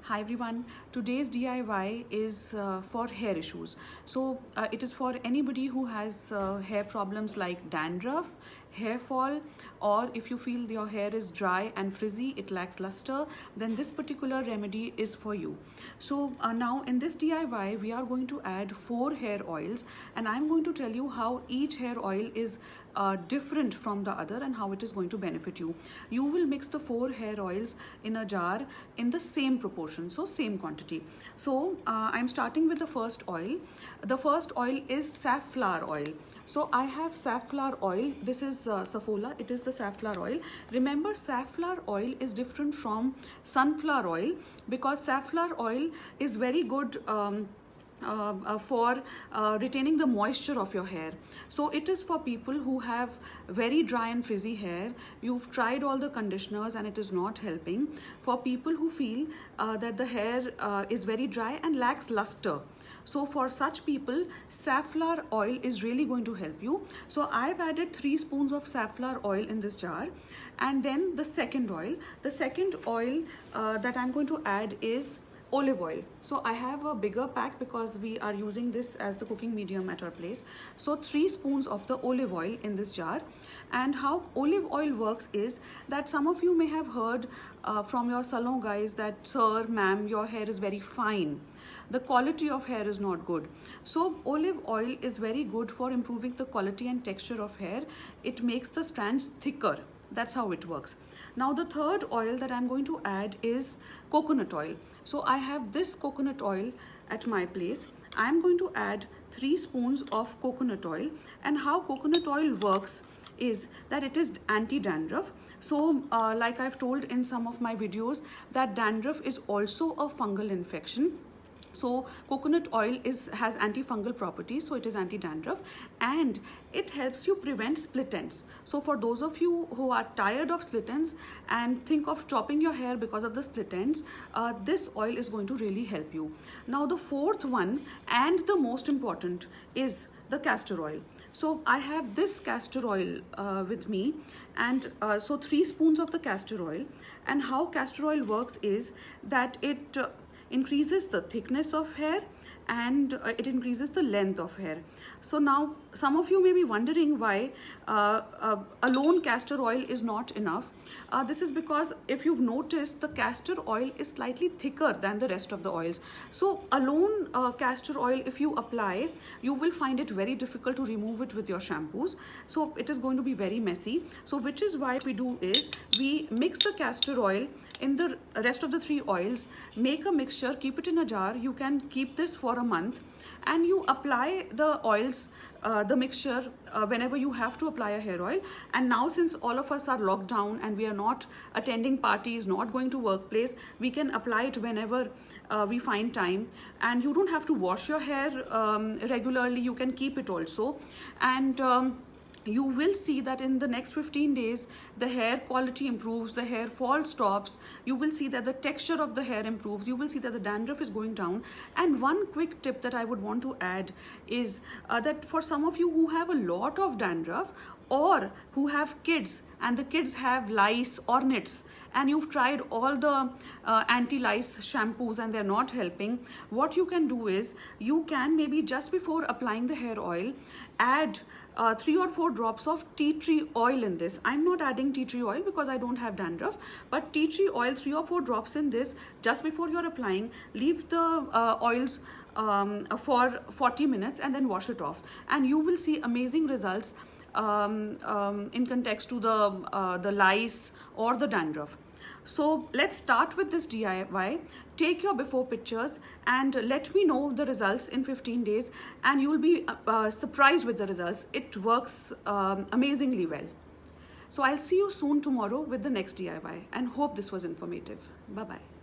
Hi everyone, today's DIY is for hair issues. So it is for anybody who has hair problems like dandruff, hair fall, or if you feel your hair is dry and frizzy, it lacks luster, then this particular remedy is for you. So now in this DIY, we are going to add 4 hair oils, and I'm going to tell you how each hair oil is different from the other and how it is going to benefit you. You will mix the 4 hair oils in a jar in the same proportion, so same quantity. So I'm starting with the first oil. The first oil is Saf Flower Oil. So I have Saf Flower Oil. This is Safola. It is the Saf Flower Oil. Remember, Saf Flower Oil is different from sunflower oil because safflower oil is very good for retaining the moisture of your hair. So it is for people who have very dry and frizzy hair. You've tried all the conditioners and it is not helping. For people who feel that the hair is very dry and lacks luster. So for such people, safflower oil is really going to help you. So I've added 3 spoons of safflower oil in this jar. And then the second oil. The second oil that I'm going to add is olive oil. So I have a bigger pack because we are using this as the cooking medium at our place. So 3 spoons of the olive oil in this jar. And how olive oil works is that some of you may have heard from your salon guys that, sir, ma'am, your hair is very fine. The quality of hair is not good. So olive oil is very good for improving the quality and texture of hair. It makes the strands thicker. That's how it works. Now the third oil that I'm going to add is coconut oil. So I have this coconut oil at my place. I'm going to add 3 spoons of coconut oil. And how coconut oil works is that it is anti-dandruff. So like I've told in some of my videos, that dandruff is also a fungal infection. So coconut oil has antifungal properties, so it is anti-dandruff, and it helps you prevent split ends. So for those of you who are tired of split ends and think of chopping your hair because of the split ends, this oil is going to really help you. Now the fourth one and the most important is the castor oil. So I have this castor oil with me, and so 3 spoons of the castor oil. And how castor oil works is that it increases the thickness of hair and it increases the length of hair. So now some of you may be wondering why alone castor oil is not enough. This is because if you've noticed, the castor oil is slightly thicker than the rest of the oils. So alone castor oil, if you apply, you will find it very difficult to remove it with your shampoos. So it is going to be very messy. So which is why we do is we mix the castor oil in the rest of the 3 oils, make a mixture, keep it in a jar. You can keep this for a month and you apply the oils, the mixture whenever you have to apply a hair oil. And now since all of us are locked down and we are not attending parties, not going to workplace, we can apply it whenever we find time, and you don't have to wash your hair regularly. You can keep it also, and you will see that in the next 15 days, the hair quality improves, the hair fall stops, you will see that the texture of the hair improves, you will see that the dandruff is going down. And one quick tip that I would want to add is that for some of you who have a lot of dandruff or who have kids and the kids have lice or nits, and you've tried all the anti-lice shampoos and they're not helping, what you can do is you can maybe just before applying the hair oil add 3 or 4 drops of tea tree oil in this. I'm not adding tea tree oil because I don't have dandruff, but tea tree oil, 3 or 4 drops in this just before you're applying. Leave the oils for 40 minutes and then wash it off, and you will see amazing results in context to the lice or the dandruff. So let's start with this DIY. Take your before pictures and let me know the results in 15 days, and you'll be surprised with the results. It works amazingly well. So I'll see you soon tomorrow with the next DIY, and hope this was informative. Bye-bye.